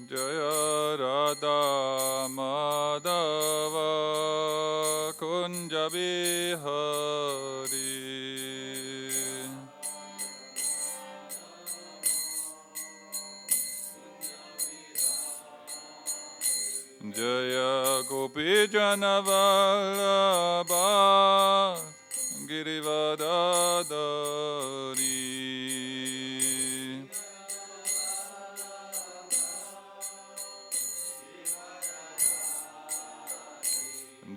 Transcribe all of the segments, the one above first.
Jaya Radha Madhava Kunja Bihari Jaya Gopi Jana Vallabha Girivadadari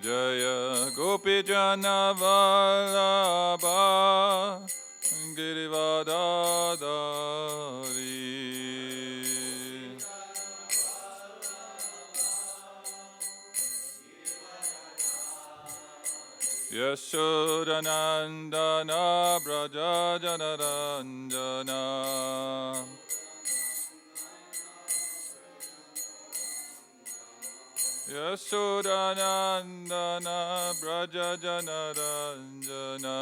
Jaya Gopi Jana Vallabha Girivadadari Yashodanandana Braja Janaranjana Yashodanandana Braja Janaranjana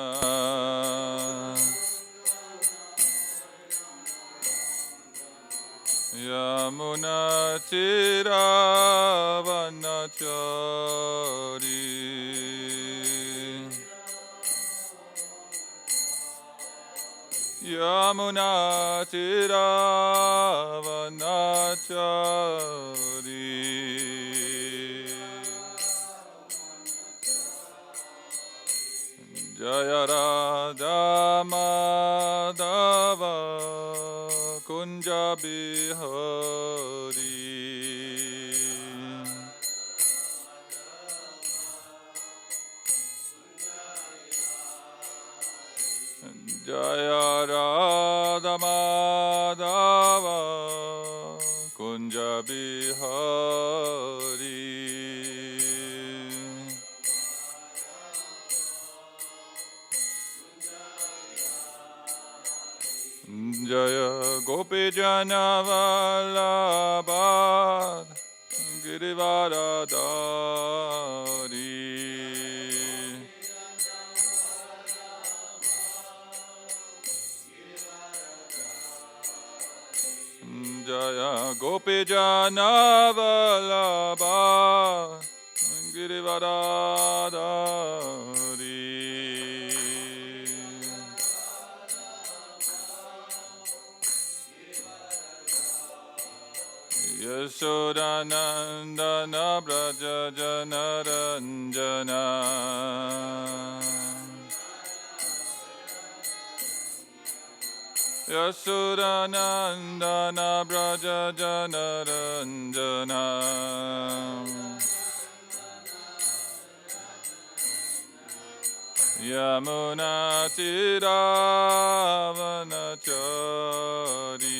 Yamuna Chiravanachari Yamuna Chiravanachari Jaya Radha Madhava Kunja Bihari Jaya Radha Madhava Kunja Bihari Jaya Gopi Jana Vallabha Girivadadari Jaya Gopi Jana Vallabha Girivadadari Yashodanandana Braja Janaranjana Yashodanandana Braja Janaranjana Yamuna Chiravanachari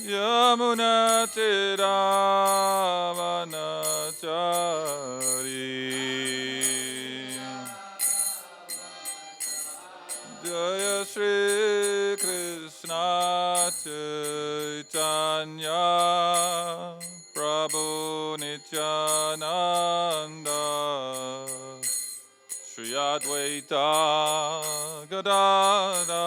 Yamuna Chiravanachari Jaya Shri Krishna Chaitanya Prabhu Nityananda Shri Advaita Gadadhara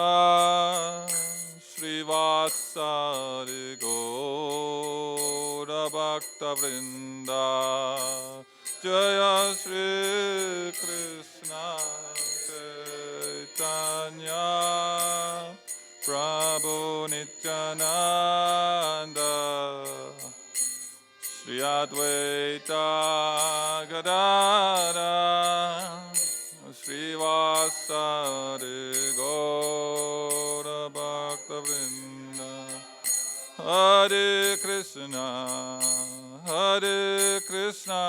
Srivasari Gaura Bhakta Vrinda Jaya Shri Krishna Chaitanya Prabhu Nityananda Shri Advaita Gadadhara Srivasari Gaura Bhakta Vrinda Hare Krishna Hare Krishna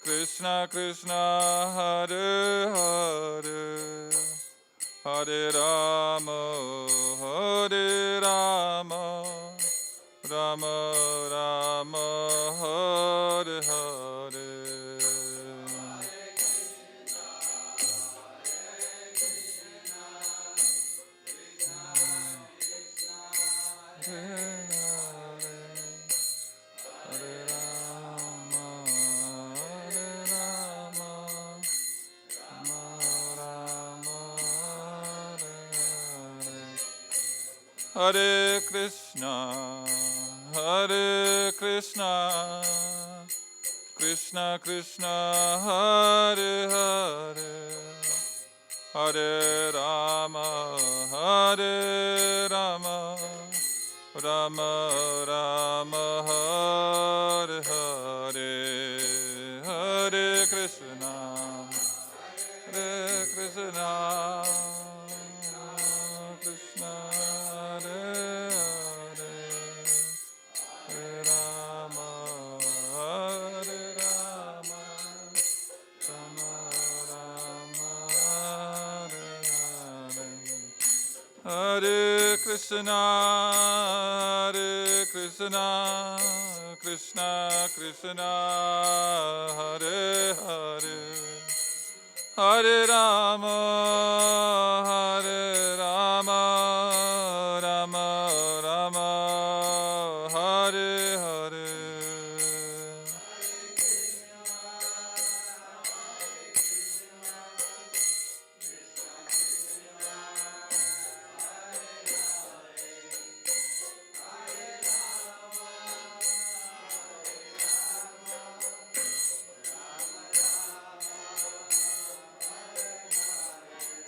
Krishna Krishna Hare Hare Hare Rama Hare Rama Rama Rama Hare Hare Hare Krishna, Hare Krishna, Krishna Krishna, Hare Hare, Hare Rama, Hare Rama, Rama Rama, Hare Hare, Hare Krishna, Hare Krishna, Krishna Hare Hare, Hare Rama, Hare Rama, Rama Rama, Hare Hare, Hare Krishna, Hare Krishna, Krishna Krishna, Hare Hare, Hare Rama, Hare Rama, Rama Rama, Hare Hare.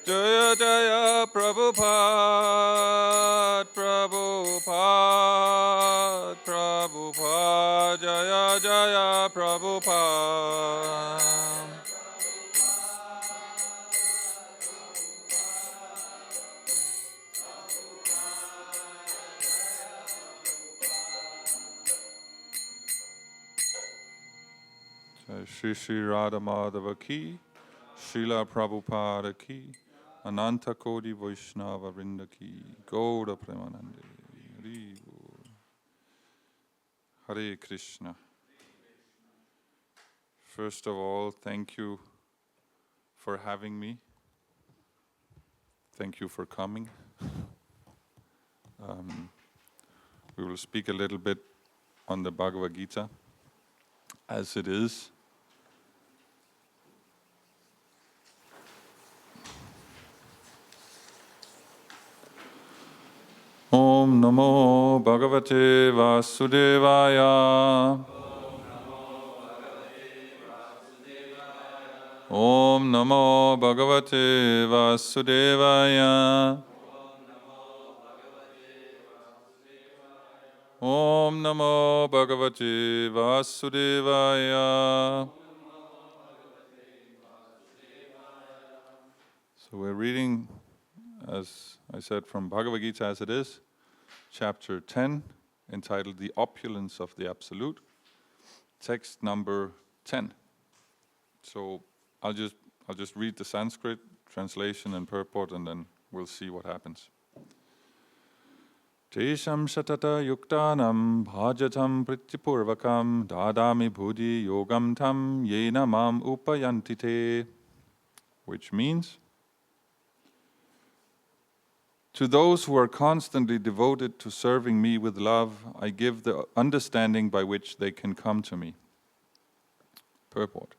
Jaya Jaya Prabhupada, Prabhupada, Prabhupada, Jaya Jaya Prabhupada. Jai Shri Shri Radha Madhava Ki, Srila Prabhupada Ki, Ananta Kodi Vaishnava Vrinda Ki, Gauda Premanande, Hari Bol. Hare Krishna. First of all, thank you for having me. Thank you for coming. We will speak a little bit on the Bhagavad-Gita as it is. Om Namo Bhagavate Vasudevaya. Om Namo Bhagavate Vasudevaya. Om Namo Bhagavate Vasudevaya. So we're reading, as I said, from Bhagavad-Gita as it is, chapter 10, entitled The Opulence of the Absolute, text number 10. So I'll just read the Sanskrit translation and purport, and then we'll see what happens. Tesham shatata yuktanam bhajatam prityapurvakam dadami buddhi yogam tam yena mam upayantite, which means, to those who are constantly devoted to serving me with love, I give the understanding by which they can come to me. Purport.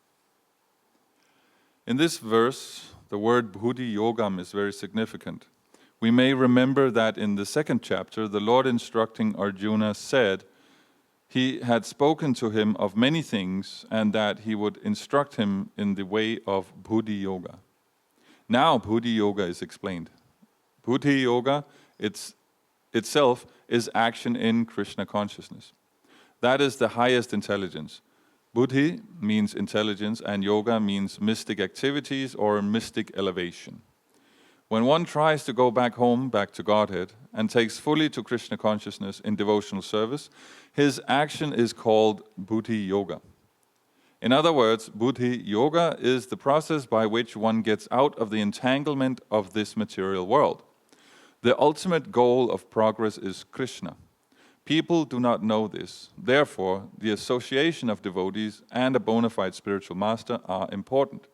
In this verse, the word buddhi yogam is very significant. We may remember that in the second chapter, the Lord instructing Arjuna said he had spoken to him of many things and that he would instruct him in the way of buddhi yoga. Now buddhi yoga is explained. Buddhi yoga itself is action in Krishna consciousness. That is the highest intelligence. Buddhi means intelligence and yoga means mystic activities or mystic elevation. When one tries to go back home, back to Godhead, and takes fully to Krishna consciousness in devotional service, his action is called buddhi yoga. In other words, buddhi yoga is the process by which one gets out of the entanglement of this material world. The ultimate goal of progress is Krishna. People do not know this. Therefore, the association of devotees and a bona fide spiritual master are important.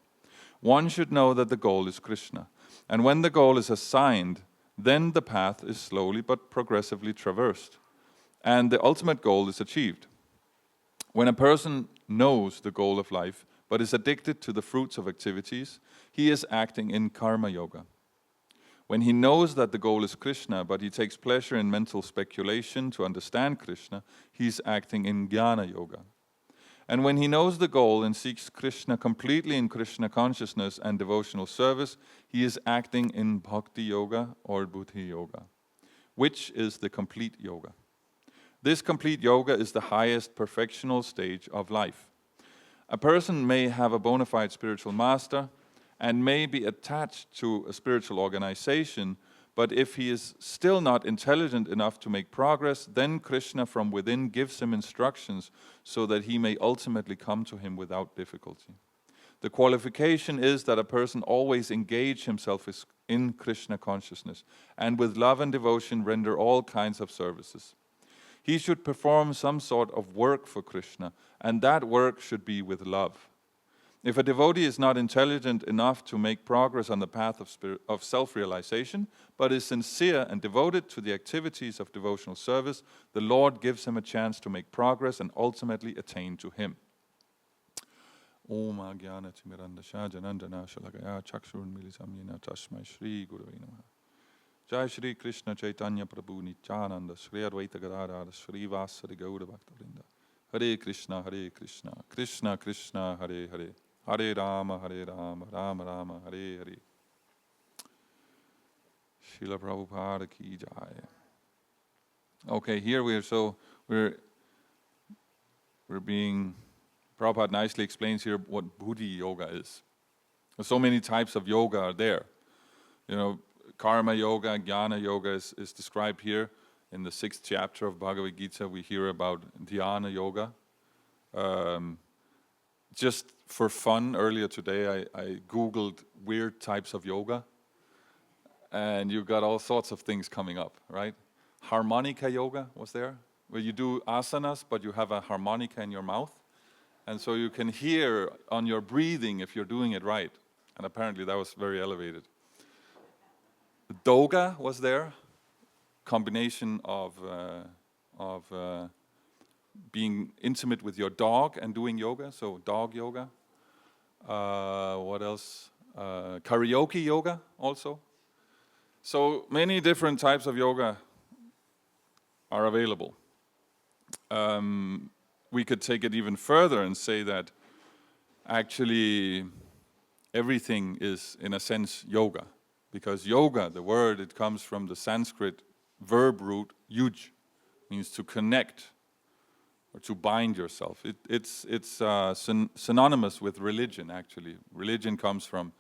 One should know that the goal is Krishna. And when the goal is assigned, then the path is slowly but progressively traversed. And the ultimate goal is achieved. When a person knows the goal of life, but is addicted to the fruits of activities, he is acting in karma yoga. When he knows that the goal is Krishna, but he takes pleasure in mental speculation to understand Krishna, he's acting in Jnana Yoga. And when he knows the goal and seeks Krishna completely in Krishna consciousness and devotional service, he is acting in Bhakti Yoga or Buddhi Yoga, which is the complete yoga. This complete yoga is the highest perfectional stage of life. A person may have a bona fide spiritual master and may be attached to a spiritual organization, but if he is still not intelligent enough to make progress, then Krishna from within gives him instructions so that he may ultimately come to him without difficulty. The qualification is that a person always engage himself in Krishna consciousness and with love and devotion render all kinds of services. He should perform some sort of work for Krishna, and that work should be with love. If a devotee is not intelligent enough to make progress on the path of self-realization, but is sincere and devoted to the activities of devotional service, the Lord gives him a chance to make progress and ultimately attain to him. Om Jnana Timirandasha Janandana Shalakaya Chakshurun Milisamyena Tasmai Shri Gurave Namaha. Jai Shri Krishna Chaitanya Prabhu Nityananda Shri Advaita Gadadhara Shri Vasari Gaura Bhaktavrinda. Hare Krishna, Krishna Krishna, Hare Hare. Hare Rama, Rama Rama, Hare Hare. Srila Prabhupada ki jai. Okay, here we're being, Prabhupada nicely explains here what Buddhi Yoga is. There's so many types of yoga are there. You know, Karma Yoga, Jnana Yoga is described here in the 6th chapter of Bhagavad-Gita. We hear about Dhyana Yoga. Just for fun, earlier today I Googled weird types of yoga, and you got all sorts of things coming up, right? Harmonica Yoga was there, where you do asanas, but you have a harmonica in your mouth, and so you can hear on your breathing if you're doing it right, and apparently that was very elevated. Doga was there, combination of being intimate with your dog and doing yoga, so dog yoga. What else? Karaoke yoga also. So many different types of yoga are available. We could take it even further and say that actually everything is, in a sense, yoga. Because yoga, the word, it comes from the Sanskrit verb root yuj, means to connect or to bind yourself. It's synonymous with religion, actually. Religion comes from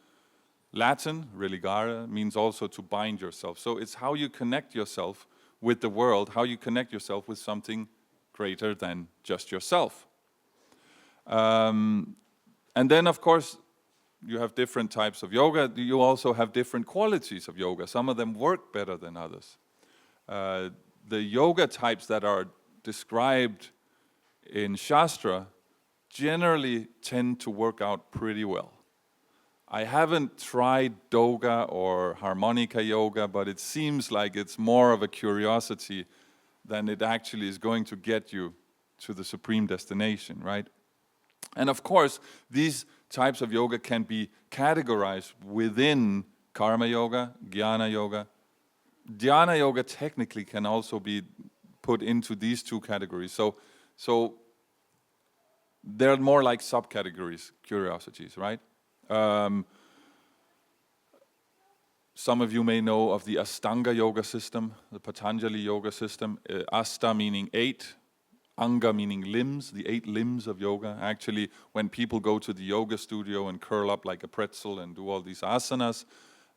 Latin, religare, means also to bind yourself. So it's how you connect yourself with the world, how you connect yourself with something greater than just yourself. And then, of course, you have different types of yoga. You also have different qualities of yoga. Some of them work better than others. The yoga types that are described in Shastra generally tend to work out pretty well. I haven't tried Doga or Harmonica Yoga, but it seems like it's more of a curiosity than it actually is going to get you to the supreme destination, right? And of course, these types of yoga can be categorized within Karma Yoga, Jnana Yoga. Dhyana Yoga technically can also be put into these two categories. So they're more like subcategories, curiosities, right? Some of you may know of the Astanga Yoga system, the Patanjali Yoga system. Asta meaning 8, Anga meaning limbs, the 8 limbs of yoga. Actually, when people go to the yoga studio and curl up like a pretzel and do all these asanas,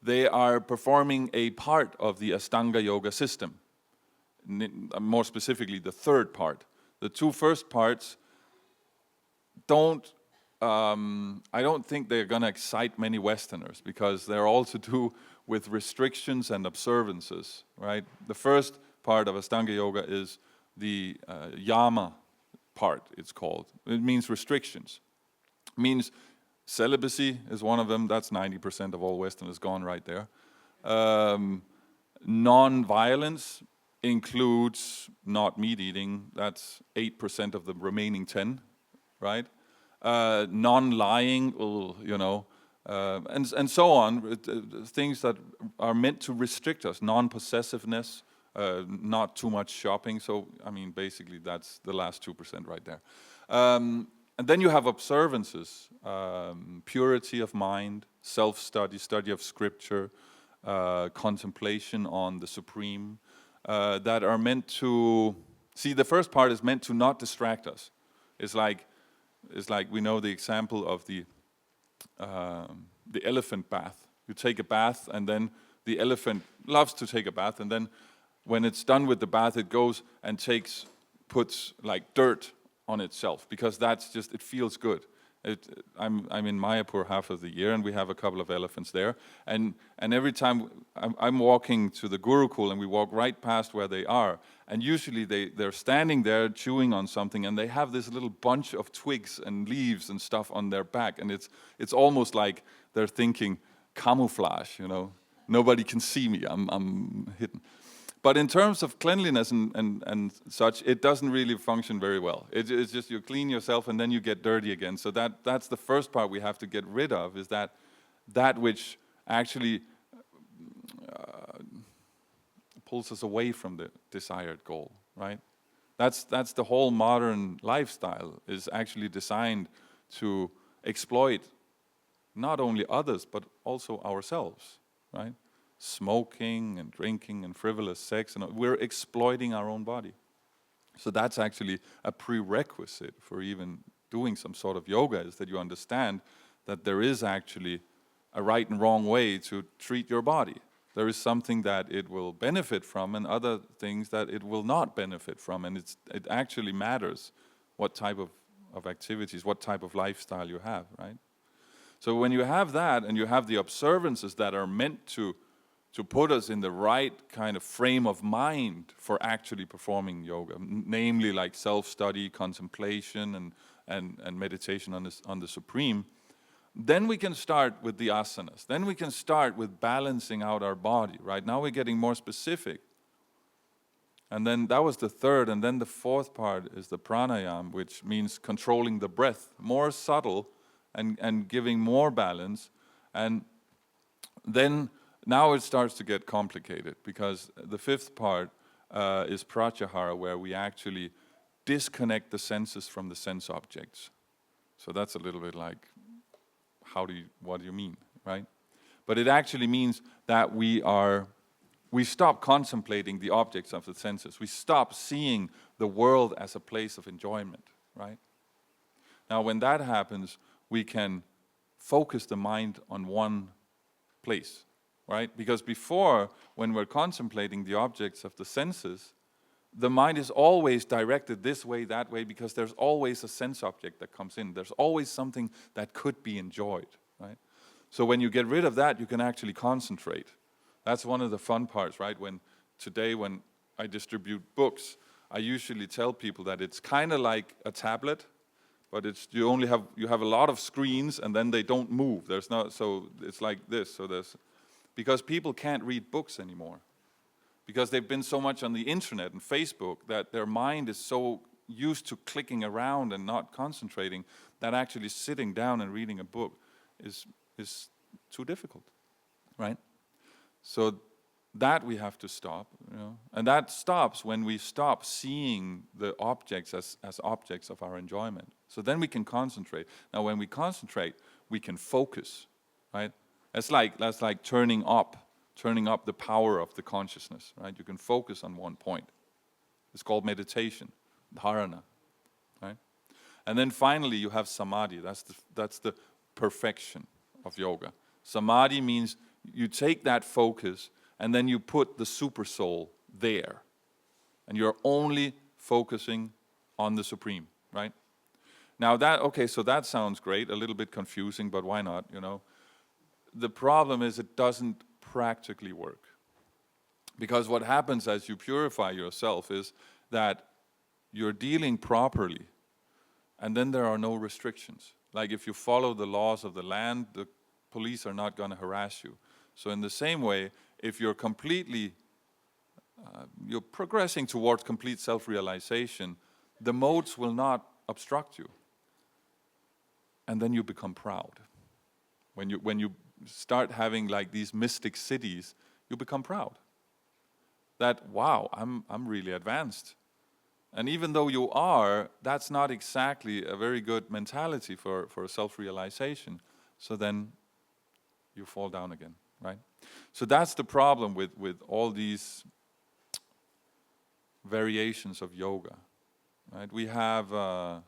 they are performing a part of the Astanga Yoga system. More specifically, the third part. The 2 first parts I don't think they're going to excite many Westerners because they're all to do with restrictions and observances, right? The first part of Astanga Yoga is the yama part, it's called. It means restrictions. It means celibacy is one of them. That's 90% of all Westerners gone right there. Non-violence includes not meat eating. That's 8% of the remaining 10, right? Non-lying, and so on, things that are meant to restrict us, non-possessiveness, not too much shopping. So, I mean, basically that's the last 2% right there. And then you have observances, purity of mind, self-study, study of scripture, contemplation on the Supreme, that are meant to, see, the first part is meant to not distract us. It's like we know the example of the elephant bath. You take a bath, and then the elephant loves to take a bath, and then when it's done with the bath, it goes and puts like dirt on itself, because that's just, it feels good. I'm in Mayapur half of the year, and we have a couple of elephants there, and every time I'm walking to the Gurukul, and we walk right past where they are, and usually they're standing there chewing on something, and they have this little bunch of twigs and leaves and stuff on their back, and it's almost like they're thinking camouflage, you know, nobody can see me, I'm hidden. But in terms of cleanliness and such, it doesn't really function very well. It's just you clean yourself and then you get dirty again. So that's the first part we have to get rid of, is that which actually pulls us away from the desired goal, right? That's the whole modern lifestyle, is actually designed to exploit not only others, but also ourselves, right? Smoking and drinking and frivolous sex, and we're exploiting our own body. So that's actually a prerequisite for even doing some sort of yoga, is that you understand that there is actually a right and wrong way to treat your body. There is something that it will benefit from and other things that it will not benefit from, and it actually matters what type of activities, what type of lifestyle you have, right? So when you have that, and you have the observances that are meant to put us in the right kind of frame of mind for actually performing yoga, namely like self-study, contemplation, and meditation on the Supreme, then we can start with the asanas. Then we can start with balancing out our body, right? Now we're getting more specific. And then that was the third, and then the fourth part is the pranayama, which means controlling the breath, more subtle and giving more balance. And then now it starts to get complicated, because the fifth part is pratyahara, where we actually disconnect the senses from the sense objects. So that's a little bit like, what do you mean, right? But it actually means that we stop contemplating the objects of the senses. We stop seeing the world as a place of enjoyment, right? Now when that happens, we can focus the mind on one place, right? Because before, when we're contemplating the objects of the senses, the mind is always directed this way, that way, because there's always a sense object that comes in. There's always something that could be enjoyed, right? So when you get rid of that, you can actually concentrate. That's one of the fun parts, right? When I distribute books, I usually tell people that it's kind of like a tablet, but you have a lot of screens, and then they don't move. So it's like this. Because people can't read books anymore, because they've been so much on the internet and Facebook that their mind is so used to clicking around and not concentrating that actually sitting down and reading a book is too difficult, right? So that we have to stop, you know? And that stops when we stop seeing the objects as objects of our enjoyment. So then we can concentrate. Now when we concentrate, we can focus, right? That's like turning up the power of the consciousness, right? You can focus on one point. It's called meditation, dharana, right? And then finally you have samadhi. That's the perfection of yoga. Samadhi means you take that focus and then you put the super soul there. And you're only focusing on the Supreme, right? Now so that sounds great, a little bit confusing, but why not, you know? The problem is it doesn't practically work. Because what happens as you purify yourself is that you're dealing properly, and then there are no restrictions. Like if you follow the laws of the land, the police are not going to harass you. So in the same way, if you're you're progressing towards complete self-realization, the modes will not obstruct you. And then you become proud. When you start having like these mystic cities, you become proud. That, wow, I'm really advanced. And even though you are, that's not exactly a very good mentality for self-realization. So then you fall down again, right? So that's the problem with all these variations of yoga, right? We have a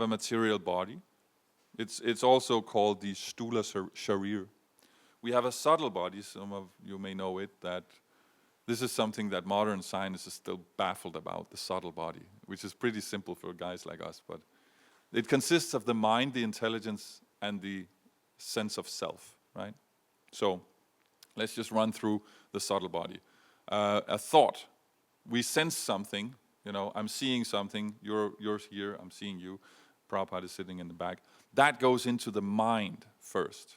material body. It's also called the Stula Sharir. We have a subtle body. Some of you may know it, that this is something that modern science is still baffled about, the subtle body, which is pretty simple for guys like us. But it consists of the mind, the intelligence, and the sense of self, right? So let's just run through the subtle body. A thought. We sense something. I'm seeing something. You're here. I'm seeing you. Prabhupada is sitting in the back. That goes into the mind first.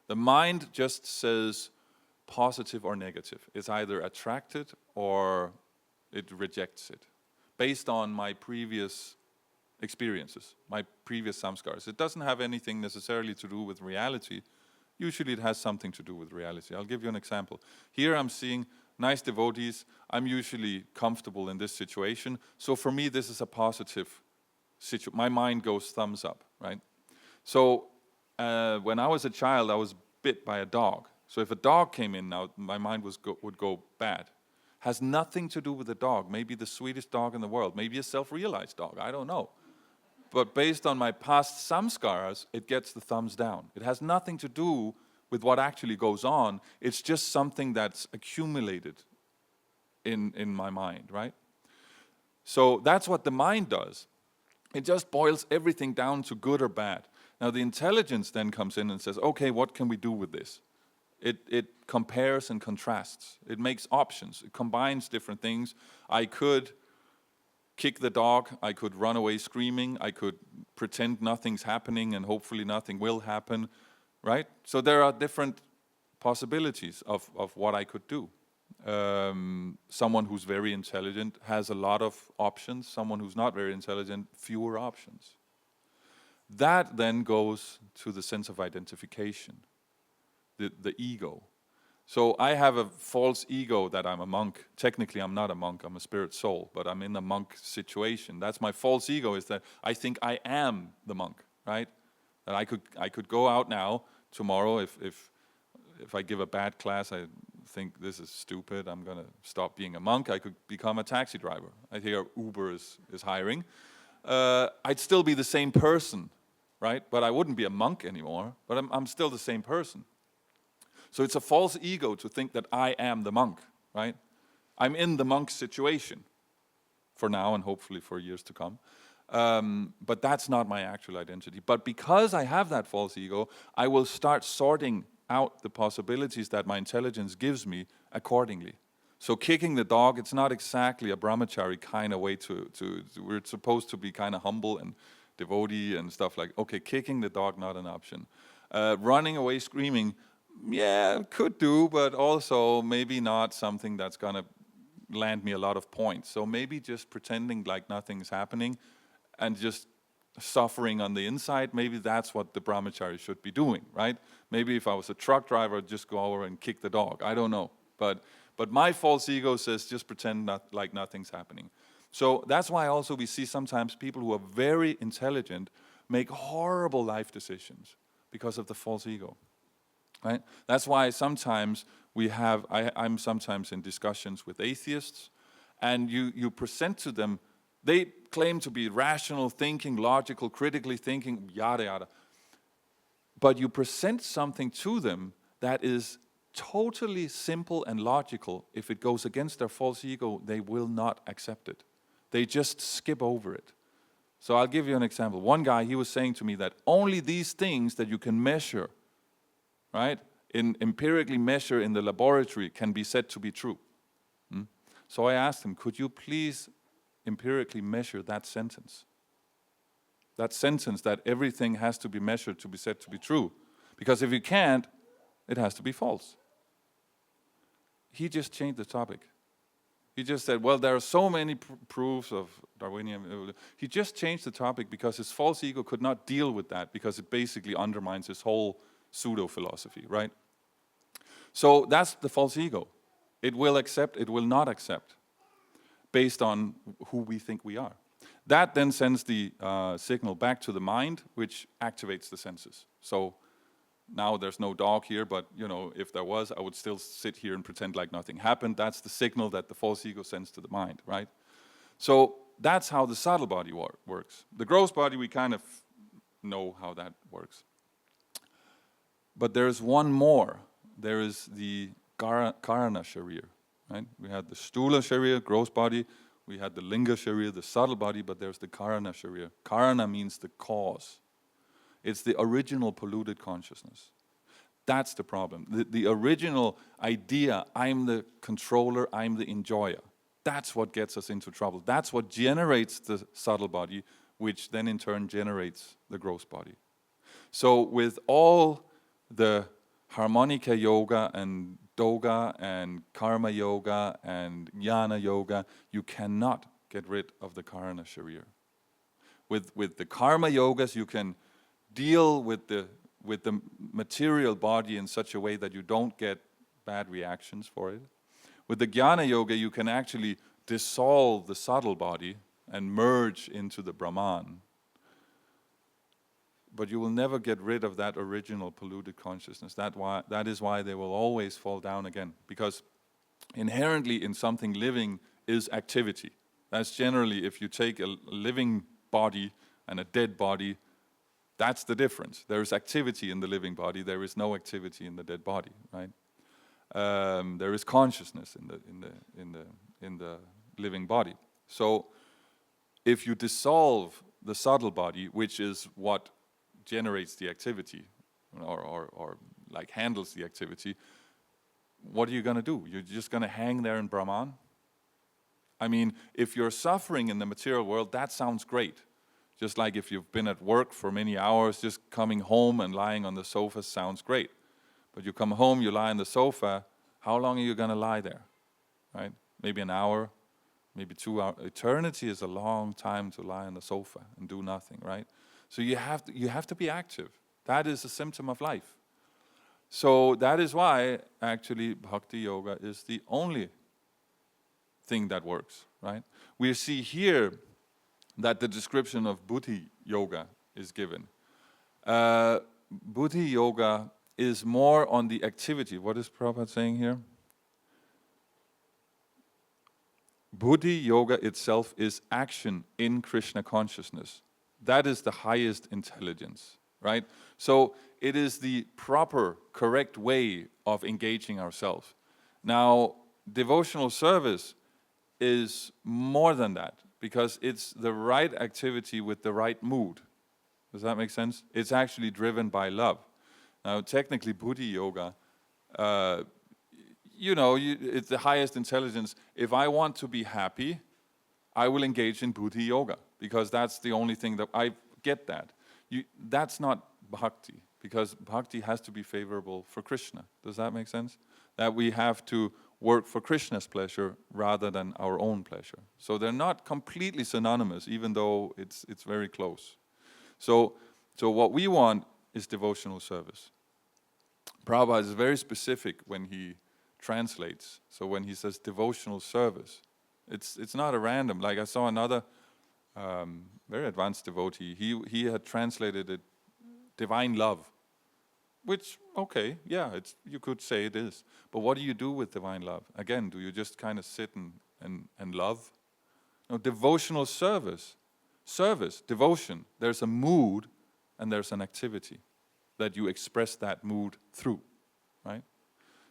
The mind just says positive or negative. It's either attracted or it rejects it, based on my previous experiences, my previous samskaras. It doesn't have anything necessarily to do with reality. Usually it has something to do with reality. I'll give you an example. Here I'm seeing nice devotees. I'm usually comfortable in this situation. So for me, this is a positive situation. My mind goes thumbs up, right? So when I was a child, I was bit by a dog. So if a dog came in now, my mind would go bad. Has nothing to do with the dog. Maybe the sweetest dog in the world. Maybe a self-realized dog. I don't know. But based on my past samskaras, it gets the thumbs down. It has nothing to do with what actually goes on. It's just something that's accumulated in my mind, right? So that's what the mind does. It just boils everything down to good or bad. Now the intelligence then comes in and says, okay, what can we do with this? It compares and contrasts. It makes options. It combines different things. I could kick the dog. I could run away screaming. I could pretend nothing's happening and hopefully nothing will happen, right? So there are different possibilities of what I could do. Someone who's very intelligent has a lot of options. Someone who's not very intelligent, fewer options. That then goes to the sense of identification. The ego. So I have a false ego that I'm a monk. Technically, I'm not a monk. I'm a spirit soul, but I'm in a monk situation. That's my false ego, is that I think I am the monk, right? That I could go out now, tomorrow, if I give a bad class, I think this is stupid, I'm going to stop being a monk, I could become a taxi driver. I hear Uber is hiring. I'd still be the same person, right? But I wouldn't be a monk anymore, but I'm still the same person. So it's a false ego to think that I am the monk, right? I'm in the monk situation for now and hopefully for years to come. But that's not my actual identity. But because I have that false ego, I will start sorting out the possibilities that my intelligence gives me accordingly. So kicking the dog, it's not exactly a brahmachari kind of way to we're supposed to be kind of humble and devotee and stuff like, okay, kicking the dog, not an option. Running away screaming, yeah, could do, but also maybe not something that's going to land me a lot of points. So maybe just pretending like nothing's happening and just suffering on the inside, maybe that's what the brahmachari should be doing, right? Maybe if I was a truck driver, I'd just go over and kick the dog. I don't know. But my false ego says just pretend like nothing's happening. So that's why also we see sometimes people who are very intelligent make horrible life decisions because of the false ego. Right? That's why sometimes I'm sometimes in discussions with atheists, and you present to them, they claim to be rational thinking, logical, critically thinking, yada, yada. But you present something to them that is totally simple and logical. If it goes against their false ego, they will not accept it. They just skip over it. So I'll give you an example. One guy, he was saying to me that only these things that you can measure, right, empirically measure in the laboratory can be said to be true. So I asked him, could you please empirically measure that sentence? That sentence that everything has to be measured to be said to be true. Because if you can't, it has to be false. He just changed the topic. He just said, well, there are so many proofs of Darwinian. He just changed the topic because his false ego could not deal with that, because it basically undermines his whole pseudo-philosophy, right? So that's the false ego. It will accept, it will not accept, based on who we think we are. That then sends the signal back to the mind, which activates the senses. So now there's no dog here, but if there was, I would still sit here and pretend like nothing happened. That's the signal that the false ego sends to the mind, right? So that's how the subtle body works. The gross body, we kind of know how that works. But there's one more. There is the Karana Sharir, right? We had the Stula Sharir, gross body. We had the Linga Sharir, the subtle body, but there's the Karana Sharir. Karana means the cause. It's the original polluted consciousness. That's the problem. The original idea, I'm the controller, I'm the enjoyer. That's what gets us into trouble. That's what generates the subtle body, which then in turn generates the gross body. So with all the Harmonica Yoga and Doga and Karma Yoga and Jnana Yoga, you cannot get rid of the Karana Sharir. With the Karma Yogas, you can deal with the material body in such a way that you don't get bad reactions for it. With the Jnana Yoga, you can actually dissolve the subtle body and merge into the Brahman. But you will never get rid of that original polluted consciousness. That is why they will always fall down again. Because inherently in something living is activity. That's generally, if you take a living body and a dead body, that's the difference. There is activity in the living body. There is no activity in the dead body, right? There is consciousness in the living body. So if you dissolve the subtle body, which is what generates the activity or like handles the activity, what are you going to do? You're just going to hang there in Brahman? I mean, if you're suffering in the material world, that sounds great. Just like if you've been at work for many hours, just coming home and lying on the sofa sounds great. But you come home, you lie on the sofa, how long are you going to lie there? Right? Maybe an hour, maybe 2 hours. Eternity is a long time to lie on the sofa and do nothing, right? So you have to be active. That is a symptom of life. So that is why actually Bhakti Yoga is the only thing that works, right? We see here that the description of Buddhi Yoga is given. Buddhi Yoga is more on the activity. What is Prabhupada saying here? Buddhi Yoga itself is action in Krishna consciousness. That is the highest intelligence, right? So it is the proper, correct way of engaging ourselves. Now, devotional service is more than that, because it's the right activity with the right mood. Does that make sense? It's actually driven by love. Now, technically, Buddhi Yoga, it's the highest intelligence. If I want to be happy, I will engage in Buddhi Yoga, because that's the only thing that I get that. That's not bhakti, because bhakti has to be favorable for Krishna. Does that make sense? That we have to work for Krishna's pleasure rather than our own pleasure. So they're not completely synonymous, even though it's very close. So what we want is devotional service. Prabhupada is very specific when he translates. So when he says devotional service, it's not a random. Like I saw another very advanced devotee. He had translated it divine love, which, okay, yeah, you could say it is. But what do you do with divine love? Again, do you just kind of sit and love? No, devotional service, devotion. There's a mood and there's an activity that you express that mood through, right?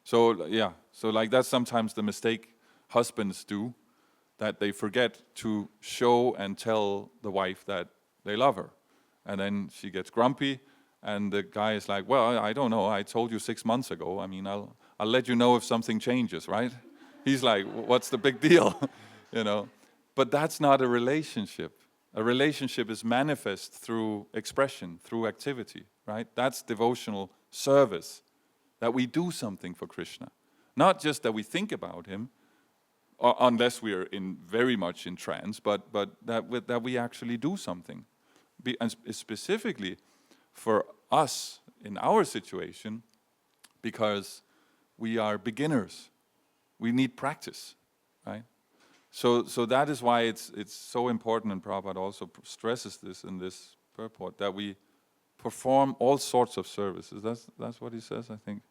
So yeah, so like that's sometimes the mistake husbands do, that they forget to show and tell the wife that they love her. And then she gets grumpy, and the guy is like, well, I don't know, I told you 6 months ago. I mean, I'll let you know if something changes, right? He's like, what's the big deal? But that's not a relationship. A relationship is manifest through expression, through activity, right? That's devotional service, that we do something for Krishna. Not just that we think about him, unless we are very much in trance, but that we actually do something. And specifically for us in our situation because we are beginners. We need practice, right? So that is why it's so important, and Prabhupada also stresses this in this purport, that we perform all sorts of services. That's what he says, I think.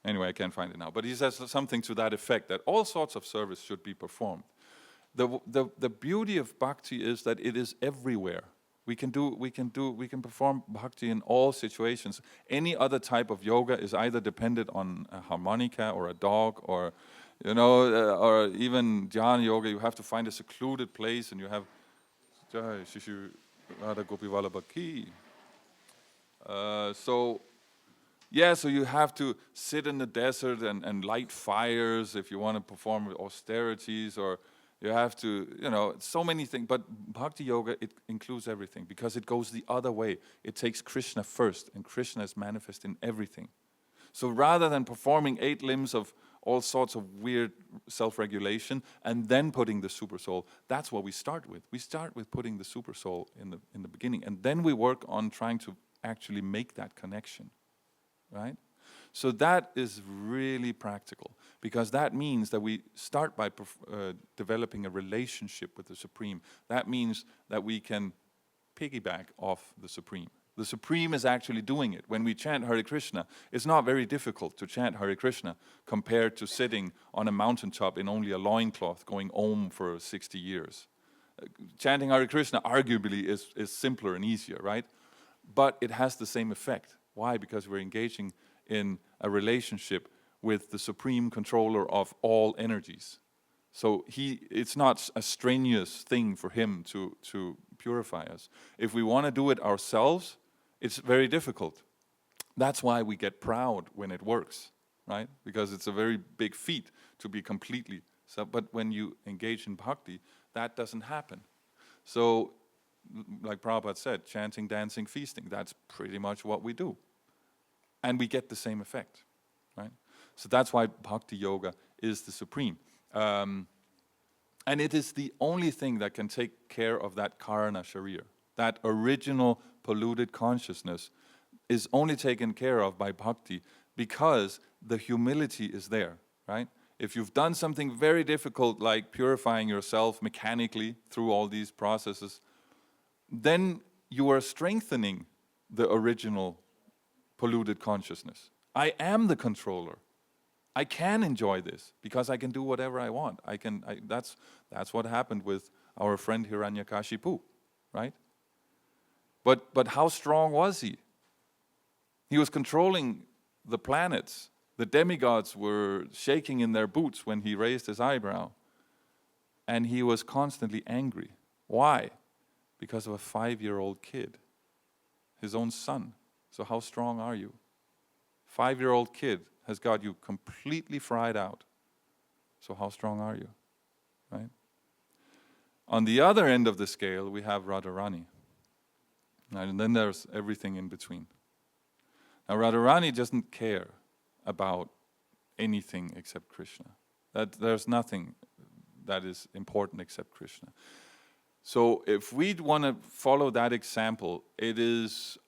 Anyway, I can't find it now. But he says something to that effect, that all sorts of service should be performed. The beauty of bhakti is that it is everywhere. We can perform bhakti in all situations. Any other type of yoga is either dependent on a harmonica or a dog, or or even jhana yoga. You have to find a secluded place, and you have Jai Shishu Radha Gopi Vallabha Ki. So you have to sit in the desert and light fires if you want to perform austerities, or you have to, so many things. But Bhakti Yoga, it includes everything because it goes the other way. It takes Krishna first, and Krishna is manifest in everything. So rather than performing 8 limbs of all sorts of weird self-regulation and then putting the super soul, that's what we start with. We start with putting the super soul in the beginning, and then we work on trying to actually make that connection, right? So that is really practical, because that means that we start by developing a relationship with the Supreme. That means that we can piggyback off the Supreme. The Supreme is actually doing it. When we chant Hare Krishna, it's not very difficult to chant Hare Krishna compared to sitting on a mountaintop in only a loincloth going Om for 60 years. Chanting Hare Krishna arguably is simpler and easier, right? But it has the same effect. Why? Because we're engaging in a relationship with the supreme controller of all energies. So it's not a strenuous thing for him to purify us. If we want to do it ourselves, it's very difficult. That's why we get proud when it works, right? Because it's a very big feat to be completely. But when you engage in bhakti, that doesn't happen. So, like Prabhupada said, chanting, dancing, feasting, that's pretty much what we do. And we get the same effect, right? So that's why Bhakti Yoga is the supreme. And it is the only thing that can take care of that karana sharir. That original polluted consciousness is only taken care of by bhakti because the humility is there, right? If you've done something very difficult, like purifying yourself mechanically through all these processes, then you are strengthening the original polluted consciousness. I am the controller. I can enjoy this because I can do whatever I want. That's what happened with our friend Hiranyakashipu, right? But how strong was he? He was controlling the planets. The demigods were shaking in their boots when he raised his eyebrow. And he was constantly angry. Why? Because of a 5-year-old kid, his own son. So how strong are you? 5-year-old kid has got you completely fried out. So how strong are you? Right? On the other end of the scale, we have Radharani. And then there's everything in between. Now Radharani doesn't care about anything except Krishna. There's nothing that is important except Krishna. So if we want to follow that example, it is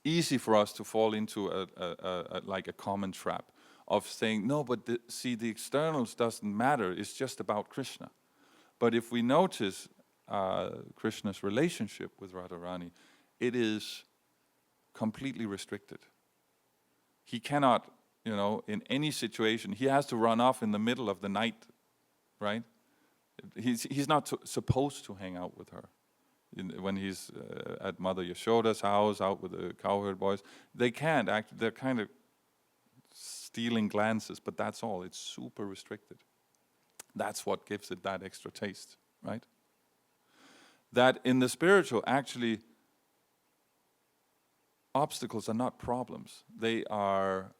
easy for us to fall into a common trap of saying, no, but the externals doesn't matter, it's just about Krishna. But if we notice Krishna's relationship with Radharani, it is completely restricted. He cannot, in any situation, he has to run off in the middle of the night, right? He's not supposed to hang out with her. When he's at Mother Yashoda's house, out with the cowherd boys, they can't act. They're kind of stealing glances, but that's all. It's super restricted. That's what gives it that extra taste, right? That in the spiritual, actually, obstacles are not problems. They are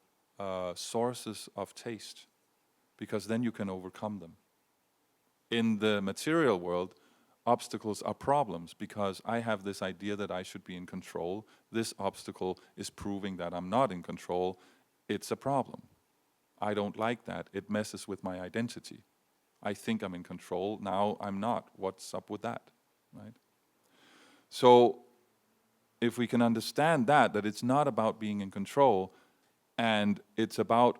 sources of taste, because then you can overcome them. In the material world, obstacles are problems because I have this idea that I should be in control. This obstacle is proving that I'm not in control. It's a problem. I don't like that. It messes with my identity. I think I'm in control. Now I'm not. What's up with that? Right? So if we can understand that it's not about being in control, and it's about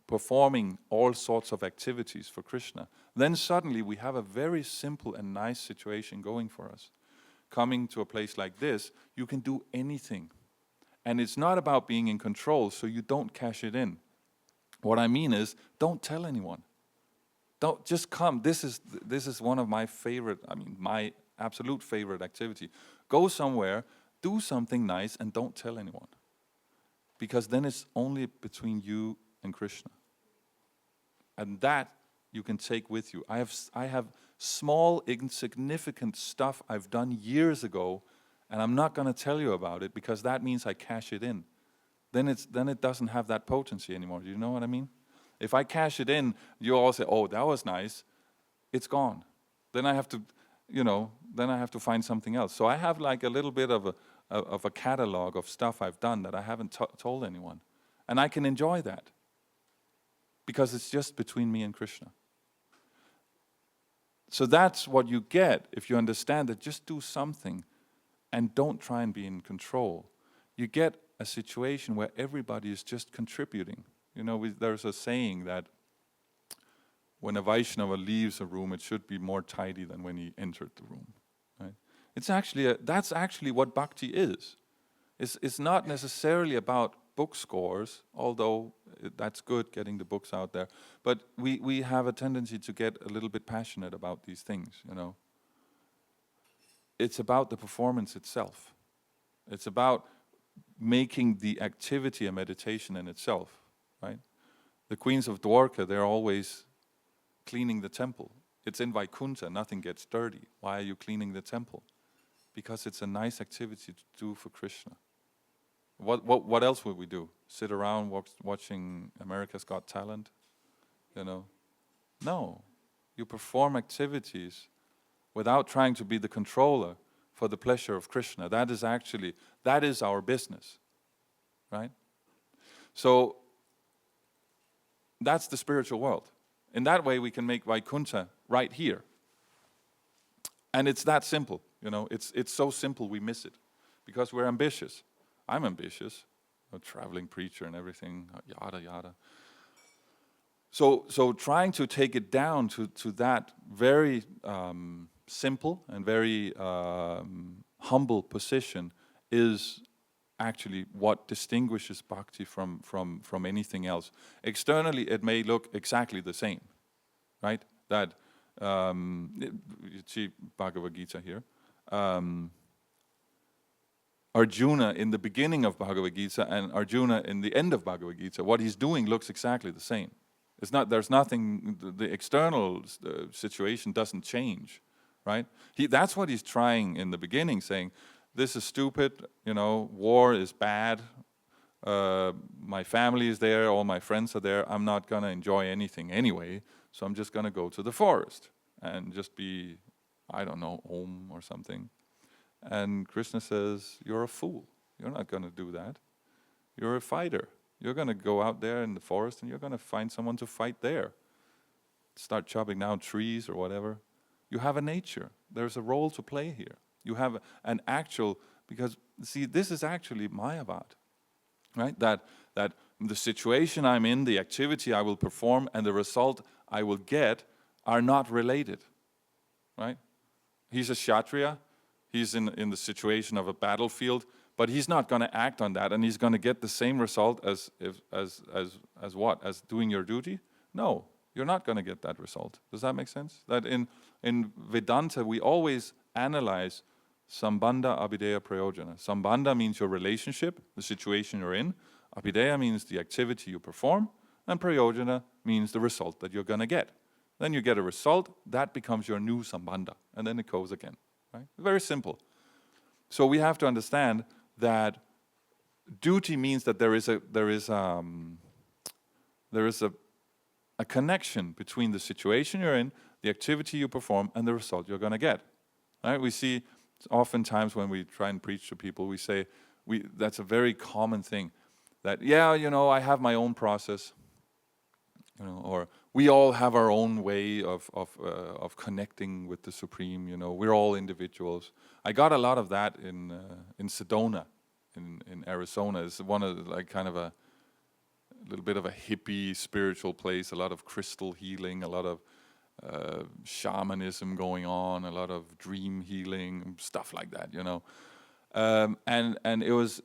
performing all sorts of activities for Krishna, then suddenly we have a very simple and nice situation going for us. Coming to a place like this, you can do anything. And it's not about being in control, so you don't cash it in. What I mean is, don't tell anyone. Don't just come. This is one of my favorite, my absolute favorite activity. Go somewhere, do something nice, and don't tell anyone. Because then it's only between you and Krishna. And that you can take with you. I have small, insignificant stuff I've done years ago, and I'm not going to tell you about it because that means I cash it in. Then it doesn't have that potency anymore. Do you know what I mean? If I cash it in, you all say, "Oh, that was nice." It's gone. Then I have to find something else. So I have like a little bit of a catalog of stuff I've done that I haven't told anyone, and I can enjoy that because it's just between me and Krishna. So that's what you get if you understand that. Just do something, and don't try and be in control. You get a situation where everybody is just contributing. There's a saying that when a Vaishnava leaves a room, it should be more tidy than when he entered the room. Right? That's actually what bhakti is. It's not necessarily about book scores, although that's good, getting the books out there. But we have a tendency to get a little bit passionate about these things. It's about the performance itself. It's about making the activity a meditation in itself. Right? The queens of Dwarka, they're always cleaning the temple. It's in Vaikuntha, nothing gets dirty. Why are you cleaning the temple? Because it's a nice activity to do for Krishna. What else would we do? Sit around watching America's Got Talent? No. You perform activities without trying to be the controller for the pleasure of Krishna. That is our business. Right? So that's the spiritual world. In that way, we can make Vaikuntha right here. And it's that simple, It's so simple we miss it. Because we're ambitious. I'm ambitious. A traveling preacher and everything, yada, yada. So trying to take it down to that very simple and very humble position is actually what distinguishes bhakti from anything else. Externally, it may look exactly the same, right? That you see Bhagavad-Gita here. Arjuna in the beginning of Bhagavad-Gita and Arjuna in the end of Bhagavad-Gita, what he's doing looks exactly the same. There's nothing. The external situation doesn't change, right? That's what he's trying in the beginning, saying, this is stupid, war is bad, my family is there, all my friends are there, I'm not going to enjoy anything anyway, so I'm just going to go to the forest and just be, I don't know, Om or something. And Krishna says, you're a fool, you're not going to do that. You're a fighter. You're going to go out there in the forest and you're going to find someone to fight there. Start chopping down trees or whatever. You have a nature. There's a role to play here. You have an actual, because see, this is actually Mayavad, right? That the situation I'm in, the activity I will perform, and the result I will get are not related, right? He's a Kshatriya. He's in the situation of a battlefield, but he's not going to act on that, and he's going to get the same result as what? As doing your duty? No, you're not going to get that result. Does that make sense? That in Vedanta, we always analyze Sambandha, Abhideya, Prayojana. Sambandha means your relationship, the situation you're in. Abhideya means the activity you perform. And Prayojana means the result that you're going to get. Then you get a result, that becomes your new Sambandha. And then it goes again. Right? Very simple. So we have to understand that duty means that there is a connection between the situation you're in, the activity you perform, and the result you're going to get. Right? We see oftentimes when we try and preach to people, we say, that's a very common thing, that, I have my own process, or we all have our own way of connecting with the Supreme. You know, we're all individuals. I got a lot of that in Sedona, in Arizona. It's one of the, like kind of a little bit of a hippie spiritual place. A lot of crystal healing, a lot of shamanism going on, a lot of dream healing, stuff like that. You know, and it was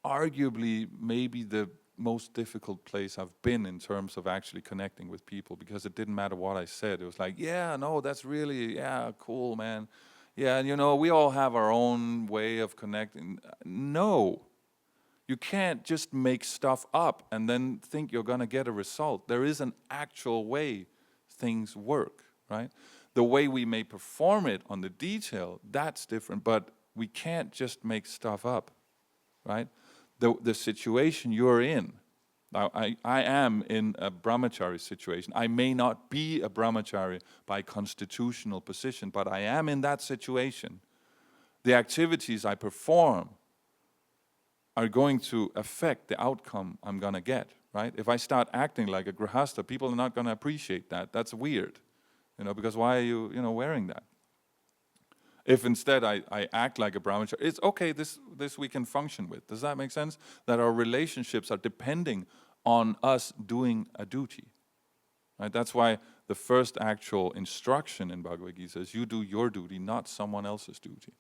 arguably maybe the most difficult place I've been in terms of actually connecting with people, because it didn't matter what I said. It was like, yeah, no, that's really, yeah, cool, man. Yeah, and you know, we all have our own way of connecting. No, you can't just make stuff up and then think you're going to get a result. There is an actual way things work, right? The way we may perform it on the detail, that's different, but we can't just make stuff up, right? The situation you're in. Now, I am in a brahmachari situation. I may not be a brahmachari by constitutional position, but I am in that situation. The activities I perform are going to affect the outcome I'm going to get, right? If I start acting like a grihastha, people are not going to appreciate that. That's weird, you know, because why are you, wearing that? If instead I act like a brahmachari, it's okay, this we can function with. Does that make sense? That our relationships are depending on us doing a duty. Right? That's why the first actual instruction in Bhagavad-Gita is you do your duty, not someone else's duty.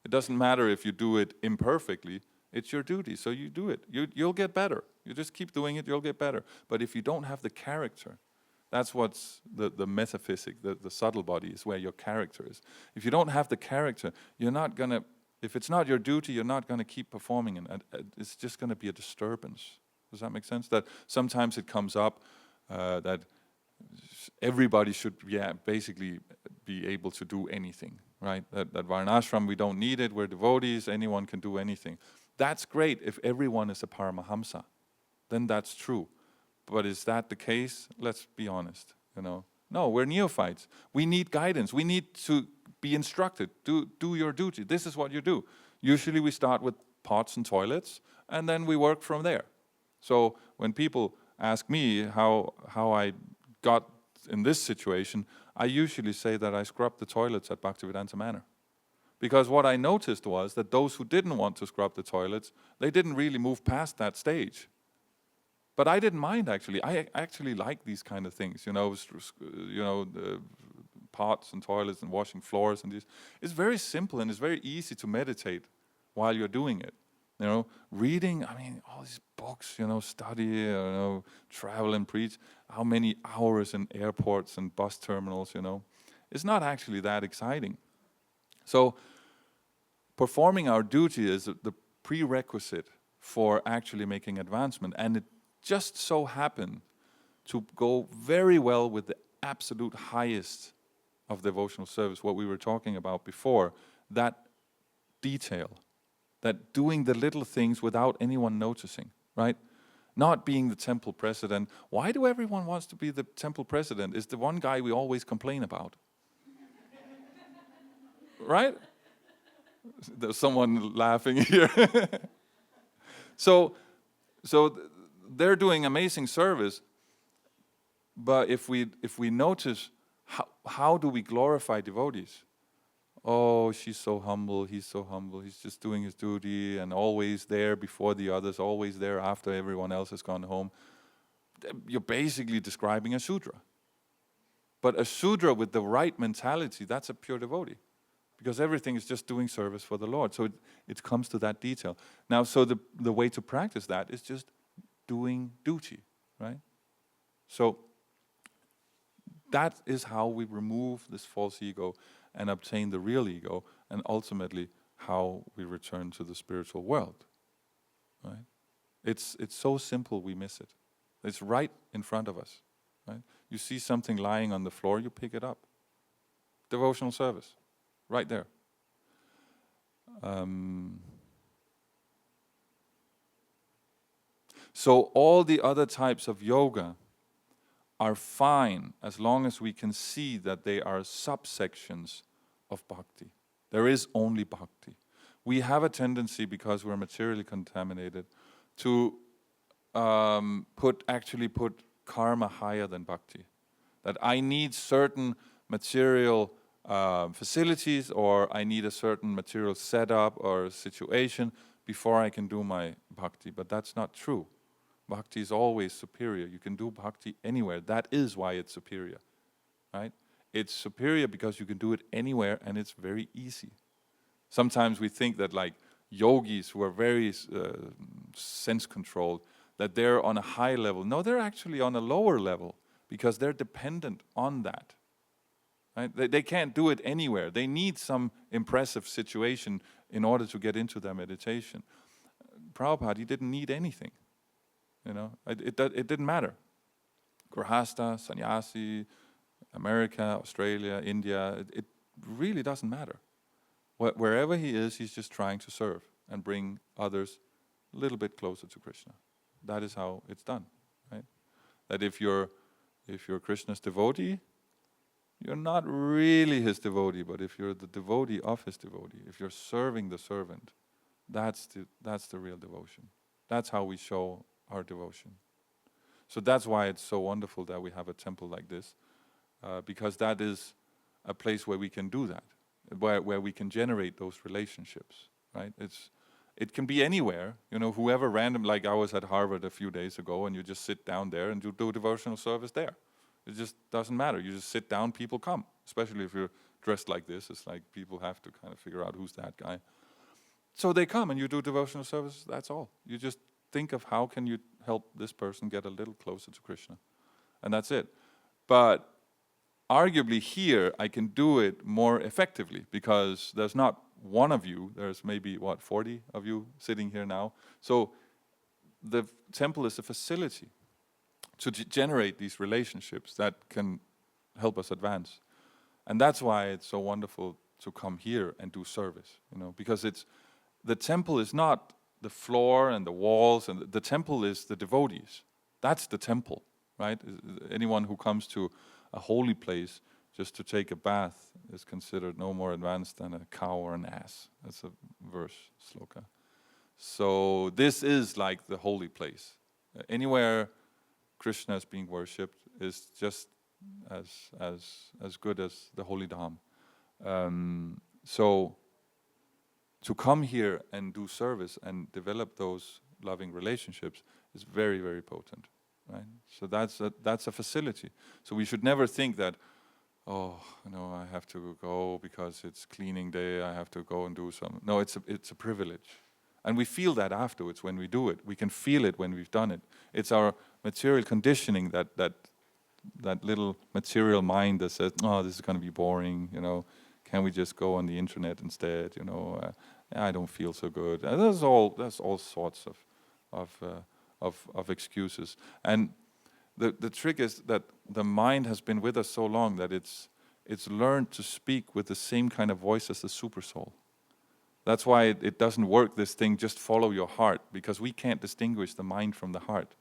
It doesn't matter if you do it imperfectly, it's your duty, so you do it. You'll get better. You just keep doing it, you'll get better. But if you don't have the character, that's what's the metaphysic, the subtle body is where your character is. If you don't have the character, you're not going to, if it's not your duty, you're not going to keep performing it. It's just going to be a disturbance. Does that make sense? That sometimes it comes up that everybody should, basically be able to do anything, right? That Varnashram, we don't need it, we're devotees, anyone can do anything. That's great if everyone is a Paramahamsa. Then that's true. But is that the case? Let's be honest, No, we're neophytes. We need guidance. We need to be instructed. Do your duty. This is what you do. Usually we start with pots and toilets, and then we work from there. So when people ask me how I got in this situation, I usually say that I scrubbed the toilets at Bhaktivedanta Manor. Because what I noticed was that those who didn't want to scrub the toilets, they didn't really move past that stage. But I didn't mind, actually. I actually like these kind of things, the pots and toilets and washing floors and this. It's very simple and it's very easy to meditate while you're doing it. Reading, all these books, study, travel and preach. How many hours in airports and bus terminals, It's not actually that exciting. So performing our duty is the prerequisite for actually making advancement. And it just so happened to go very well with the absolute highest of devotional service, what we were talking about before, that detail, that doing the little things without anyone noticing, right? Not being the temple president. Why do everyone wants to be the temple president? Is the one guy we always complain about. Right? There's someone laughing here. So they're doing amazing service, but if we notice, how do we glorify devotees? Oh, she's so humble, he's so humble, he's just doing his duty and always there before the others, always there after everyone else has gone home. You're basically describing a Shudra. But a Shudra with the right mentality, that's a pure devotee. Because everything is just doing service for the Lord. So it comes to that detail. Now, so the way to practice that is just doing duty, right? So that is how we remove this false ego and obtain the real ego, and ultimately how we return to the spiritual world, right? It's so simple we miss it. It's right in front of us, right? You see something lying on the floor, you pick it up. Devotional service, right there. So all the other types of yoga are fine as long as we can see that they are subsections of bhakti. There is only bhakti. We have a tendency, because we're materially contaminated, to put karma higher than bhakti. That I need certain material facilities, or I need a certain material setup or situation before I can do my bhakti. But that's not true. Bhakti is always superior. You can do bhakti anywhere. That is why it's superior, right? It's superior because you can do it anywhere and it's very easy. Sometimes we think that like yogis who are very sense-controlled, that they're on a high level. No, they're actually on a lower level because they're dependent on that. Right? They can't do it anywhere. They need some impressive situation in order to get into their meditation. Prabhupada, he didn't need anything. You know, it didn't matter. Grahasta, sannyasi, America, Australia, India, it really doesn't matter. Wherever he is, he's just trying to serve and bring others a little bit closer to Krishna. That is how it's done, right? That if you're Krishna's devotee, you're not really his devotee, but if you're the devotee of his devotee, if you're serving the servant, that's the real devotion. That's how we show our devotion. So that's why it's so wonderful that we have a temple like this, because that is a place where we can do that, where we can generate those relationships, right? It can be anywhere, you know, whoever random, like I was at Harvard a few days ago, and you just sit down there and you do devotional service there. It just doesn't matter. You just sit down, people come, especially if you're dressed like this. It's like people have to kind of figure out who's that guy. So they come and you do devotional service, that's all. You just think of how can you help this person get a little closer to Krishna. And that's it. But arguably here, I can do it more effectively because there's not one of you, there's maybe, 40 of you sitting here now. So the temple is a facility to generate these relationships that can help us advance. And that's why it's so wonderful to come here and do service, you know, because the temple is not the floor and the walls, and the temple is the devotees. That's the temple, right? Anyone who comes to a holy place just to take a bath is considered no more advanced than a cow or an ass. That's a verse, sloka. So this is like the holy place. Anywhere Krishna is being worshipped is just as good as the holy dham. So to come here and do service and develop those loving relationships is very, very potent, right? So that's a facility. So we should never think that, oh, you know, I have to go because it's cleaning day, I have to go and do some. No, it's a privilege. And we feel that afterwards when we do it. We can feel it when we've done it. It's our material conditioning, that little material mind that says, oh, this is going to be boring, you know, can we just go on the internet instead, you know, I don't feel so good. That's all sorts of excuses. And the trick is that the mind has been with us so long that it's learned to speak with the same kind of voice as the super soul. That's why it doesn't work, this thing, just follow your heart, because we can't distinguish the mind from the heart.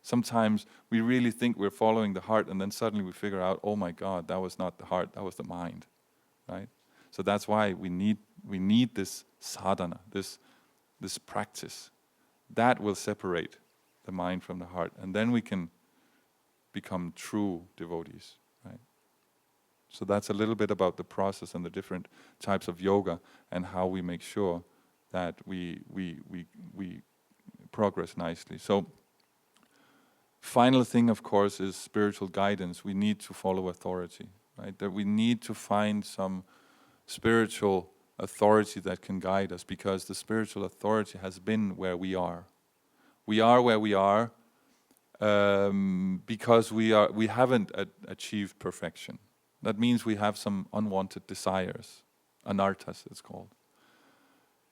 Sometimes we really think we're following the heart, and then suddenly we figure out, oh my God, that was not the heart, that was the mind, right? So that's why we need this sadhana, this practice. That will separate the mind from the heart, and then we can become true devotees, right? So that's a little bit about the process and the different types of yoga and how we make sure that we progress nicely. So final thing, of course, is spiritual guidance. We need to follow authority, right? That we need to find some spiritual authority that can guide us, because the spiritual authority has been where we are. We are where we are because we haven't achieved perfection. That means we have some unwanted desires, anarthas it's called.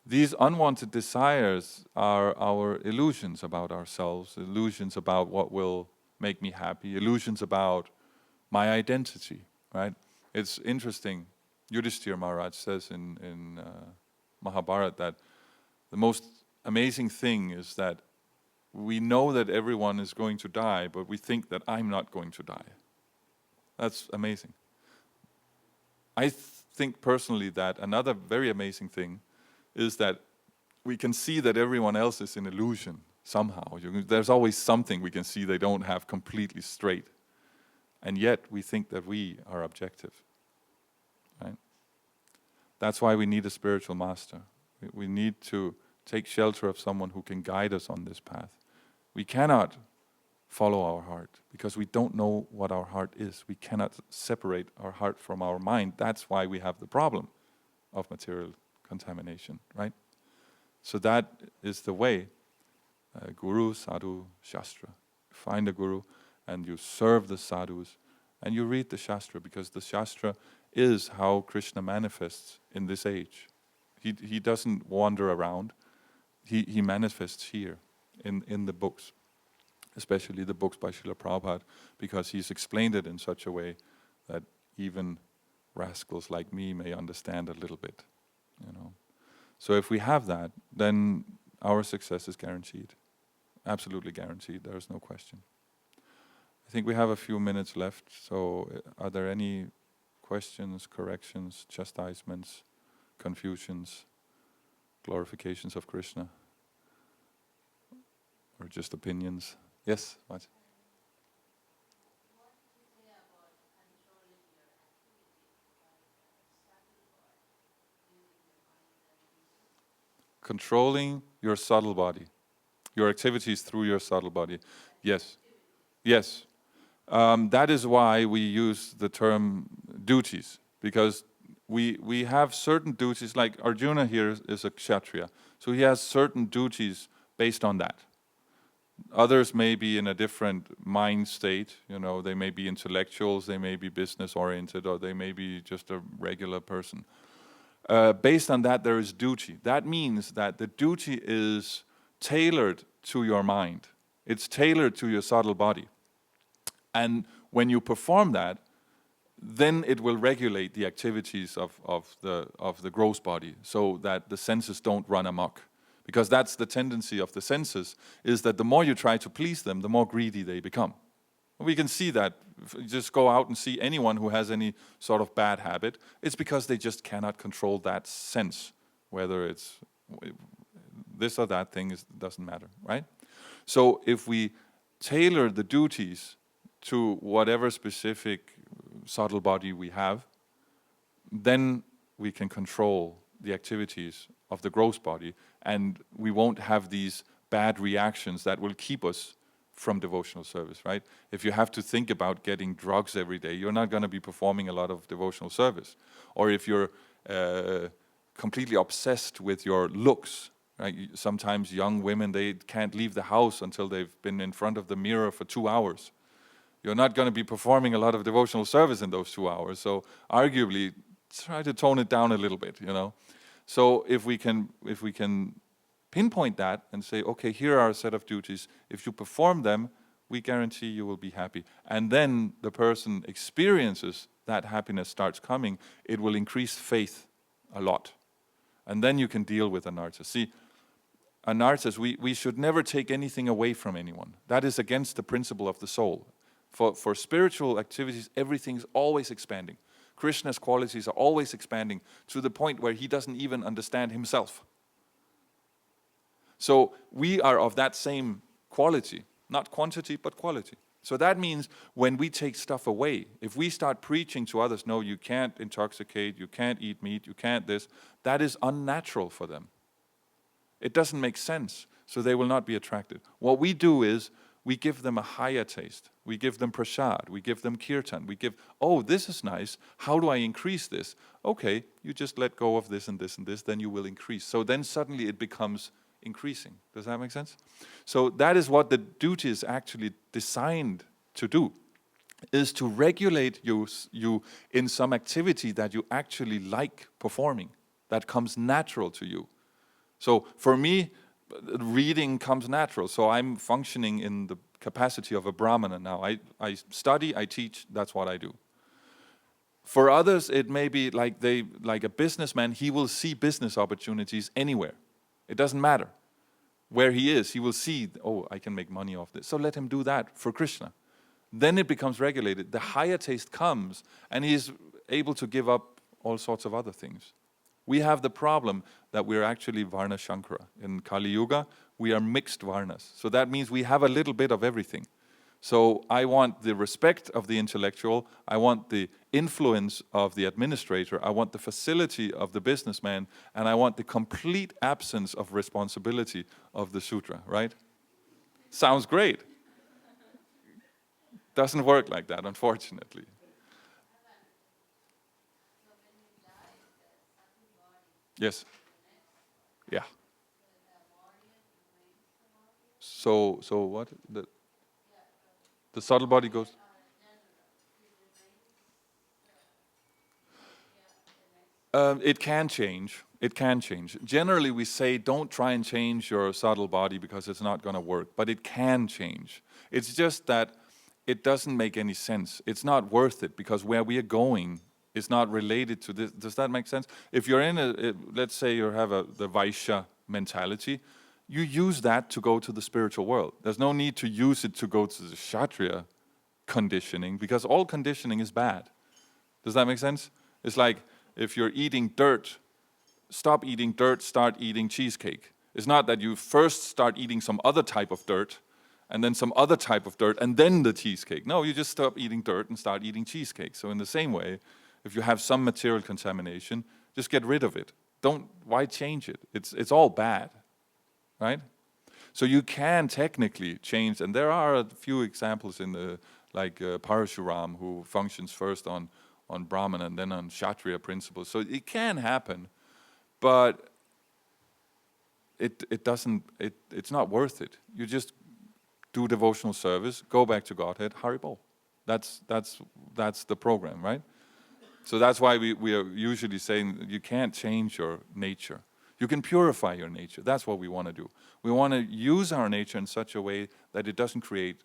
These unwanted desires are our illusions about ourselves, illusions about what will make me happy, illusions about my identity, right? It's interesting, Yudhishthira Maharaj says in Mahabharata that the most amazing thing is that we know that everyone is going to die, but we think that I'm not going to die. That's amazing. I think personally that another very amazing thing is that we can see that everyone else is in illusion. somehow. There's always something we can see they don't have completely straight. And yet we think that we are objective. Right? That's why we need a spiritual master. We need to take shelter of someone who can guide us on this path. We cannot follow our heart because we don't know what our heart is. We cannot separate our heart from our mind. That's why we have the problem of material contamination, right? So that is the way. Guru, sadhu, shastra. Find a guru and you serve the sadhus and you read the shastra, because the shastra is how Krishna manifests in this age. He doesn't wander around. He manifests here in the books, especially the books by Srila Prabhupada, because he's explained it in such a way that even rascals like me may understand a little bit. So if we have that, then our success is guaranteed. Absolutely guaranteed, there is no question. I think we have a few minutes left, so are there any questions, corrections, chastisements, confusions, glorifications of Krishna? Or just opinions? Yes, what? Controlling your subtle body, your activities through your subtle body. Yes, yes. That is why we use the term duties, because we have certain duties, like Arjuna here is a kshatriya, so he has certain duties based on that. Others may be in a different mind state, they may be intellectuals, they may be business oriented, or they may be just a regular person. Based on that, there is duty. That means that the duty is tailored to your mind. It's tailored to your subtle body. And when you perform that, then it will regulate the activities of the gross body, so that the senses don't run amok. Because that's the tendency of the senses, is that the more you try to please them, the more greedy they become. We can see that. Just go out and see anyone who has any sort of bad habit. It's because they just cannot control that sense. Whether it's this or that thing, doesn't matter, right? So if we tailor the duties to whatever specific subtle body we have, then we can control the activities of the gross body, and we won't have these bad reactions that will keep us from devotional service, right? If you have to think about getting drugs every day, you're not going to be performing a lot of devotional service. Or if you're completely obsessed with your looks, right? Sometimes young women, they can't leave the house until they've been in front of the mirror for 2 hours. You're not going to be performing a lot of devotional service in those 2 hours. So arguably, try to tone it down a little bit, So if we can pinpoint that and say, okay, here are a set of duties. If you perform them, we guarantee you will be happy. And then the person experiences that happiness starts coming. It will increase faith a lot. And then you can deal with anarthas. See, anarthas, we should never take anything away from anyone. That is against the principle of the soul. For spiritual activities, everything's always expanding. Krishna's qualities are always expanding to the point where he doesn't even understand himself. So we are of that same quality, not quantity, but quality. So that means when we take stuff away, if we start preaching to others, no, you can't intoxicate, you can't eat meat, you can't this, that is unnatural for them. It doesn't make sense, so they will not be attracted. What we do is we give them a higher taste. We give them prasad, we give them kirtan, we give, oh, this is nice, how do I increase this? Okay, you just let go of this and this and this, then you will increase. So then suddenly it becomes increasing. Does that make sense? So that is what the duty is actually designed to do, is to regulate you in some activity that you actually like performing, that comes natural to you. So for me, reading comes natural. So I'm functioning in the capacity of a brahmana now. I study, I teach, that's what I do. For others, it may be like a businessman, he will see business opportunities anywhere. It doesn't matter where he is. He will see, oh, I can make money off this. So let him do that for Krishna. Then it becomes regulated. The higher taste comes, and he is able to give up all sorts of other things. We have the problem that we're actually Varna Shankara. In Kali Yuga, we are mixed varnas. So that means we have a little bit of everything. So I want the respect of the intellectual, I want the influence of the administrator, I want the facility of the businessman, and I want the complete absence of responsibility of the Sudra, right? Sounds great. Doesn't work like that, unfortunately. Yes. Yeah. So what? The subtle body goes. It can change. It can change. Generally, we say don't try and change your subtle body because it's not going to work. But it can change. It's just that it doesn't make any sense. It's not worth it because where we are going is not related to this. Does that make sense? If you're in let's say you have the Vaishya mentality, you use that to go to the spiritual world. There's no need to use it to go to the Kshatriya conditioning because all conditioning is bad. Does that make sense? It's like if you're eating dirt, stop eating dirt, start eating cheesecake. It's not that you first start eating some other type of dirt and then some other type of dirt and then the cheesecake. No, you just stop eating dirt and start eating cheesecake. So in the same way, if you have some material contamination, just get rid of it. Why change it? It's all bad, right? So you can technically change, and there are a few examples in the, like Parashuram, who functions first on Brahman and then on Kshatriya principles. So it can happen, but it's not worth it. You just do devotional service, go back to Godhead, Haribol. That's the program, right? So that's why we are usually saying you can't change your nature. You can purify your nature. That's what we want to do. We want to use our nature in such a way that it doesn't create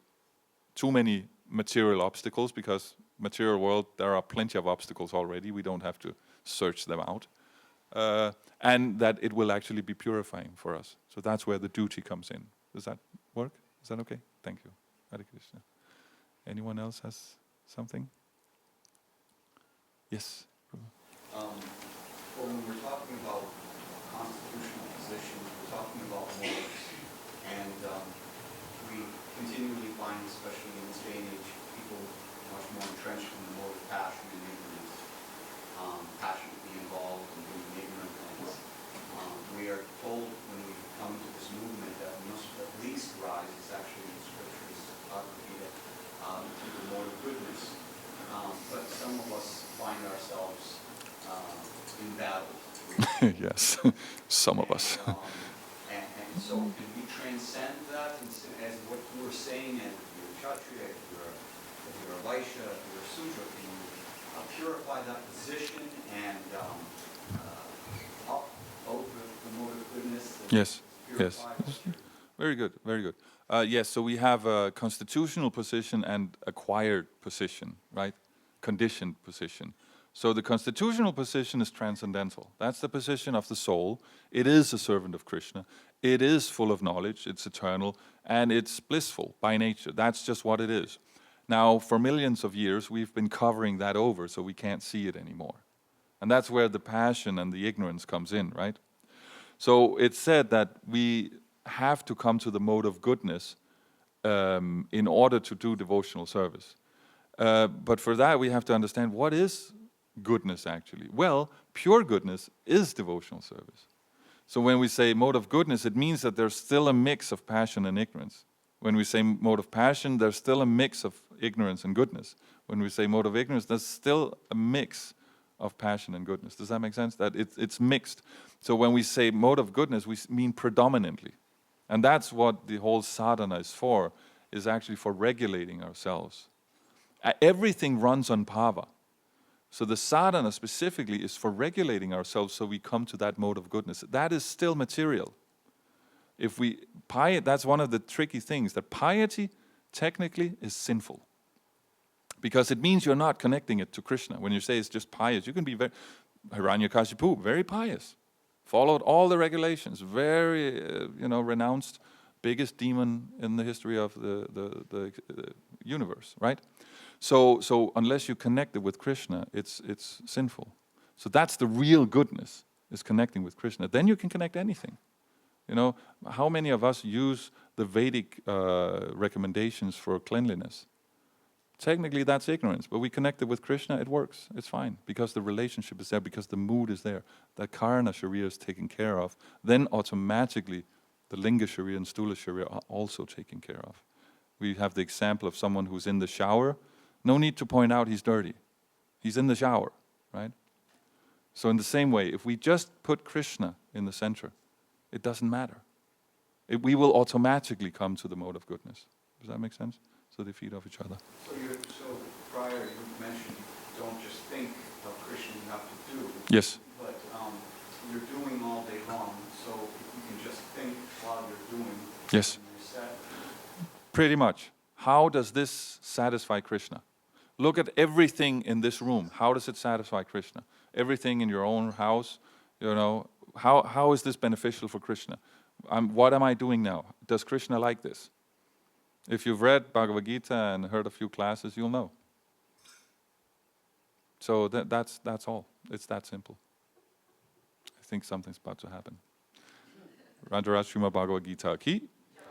too many material obstacles, because material world, there are plenty of obstacles already. We don't have to search them out. And that it will actually be purifying for us. So that's where the duty comes in. Does that work? Is that okay? Thank you. Hare Krishna. Anyone else has something? Yes. Well, when we're talking about constitutional position, we're talking about morals. And we continually find, especially in this day and age, people much more entrenched in the mode of passion and ignorance, passionately involved in doing ignorant things. We are told when we come to this movement that we must at least rise, it's actually in the scriptures, Bhagavad-Gita, to the mode of goodness. But some of us find ourselves in battle. Yes, some of us. And so can we transcend that, as what you were saying, as you're Kshatriya, if you're a Vaishya, if you're a Sudra, can you purify that position and up both the mode of goodness? And Yes, yes. Very good, very good. Yes, so we have a constitutional position and acquired position, right? Conditioned position. So the constitutional position is transcendental. That's the position of the soul. It is a servant of Krishna. It is full of knowledge, it's eternal, and it's blissful by nature. That's just what it is. Now, for millions of years, we've been covering that over so we can't see it anymore. And that's where the passion and the ignorance comes in, right? So it's said that we have to come to the mode of goodness in order to do devotional service. But for that, we have to understand what is goodness actually. Well, pure goodness is devotional service. So when we say mode of goodness, it means that there's still a mix of passion and ignorance. When we say mode of passion, there's still a mix of ignorance and goodness. When we say mode of ignorance, there's still a mix of passion and goodness. Does that make sense? That it's mixed. So when we say mode of goodness, we mean predominantly. And that's what the whole sadhana is actually for regulating ourselves. Everything runs on bhava. So the sadhana specifically is for regulating ourselves so we come to that mode of goodness. That is still material. That's one of the tricky things, that piety technically is sinful. Because it means you're not connecting it to Krishna. When you say it's just pious, you can be Hiranyakashipu, very pious. Followed all the regulations, very renounced, biggest demon in the history of the universe, right? So unless you connect it with Krishna, it's sinful. So that's the real goodness, is connecting with Krishna. Then you can connect anything. You know, how many of us use the Vedic recommendations for cleanliness? Technically, that's ignorance, but we connect it with Krishna, it works. It's fine, because the relationship is there, because the mood is there. The Karna Sharira is taken care of. Then automatically, the Linga Sharira and Stula Sharira are also taken care of. We have the example of someone who's in the shower. No need to point out he's dirty. He's in the shower, right? So in the same way, if we just put Krishna in the center, it doesn't matter. We will automatically come to the mode of goodness. Does that make sense? So they feed off each other. So prior you mentioned don't just think of Krishna, you have to do. Yes. But you're doing all day long, so you can just think while you're doing. Yes. And you're set. Pretty much. How does this satisfy Krishna? Look at everything in this room. How does it satisfy Krishna? Everything in your own house, you know, how is this beneficial for Krishna? What am I doing now? Does Krishna like this? If you've read Bhagavad-Gita and heard a few classes, you'll know. So that's all. It's that simple. I think something's about to happen. Radharaj Srimad Bhagavad-Gita ki,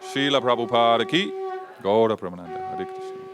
Srila Prabhupada ki, Gaura Pramananda. Hare Krishna.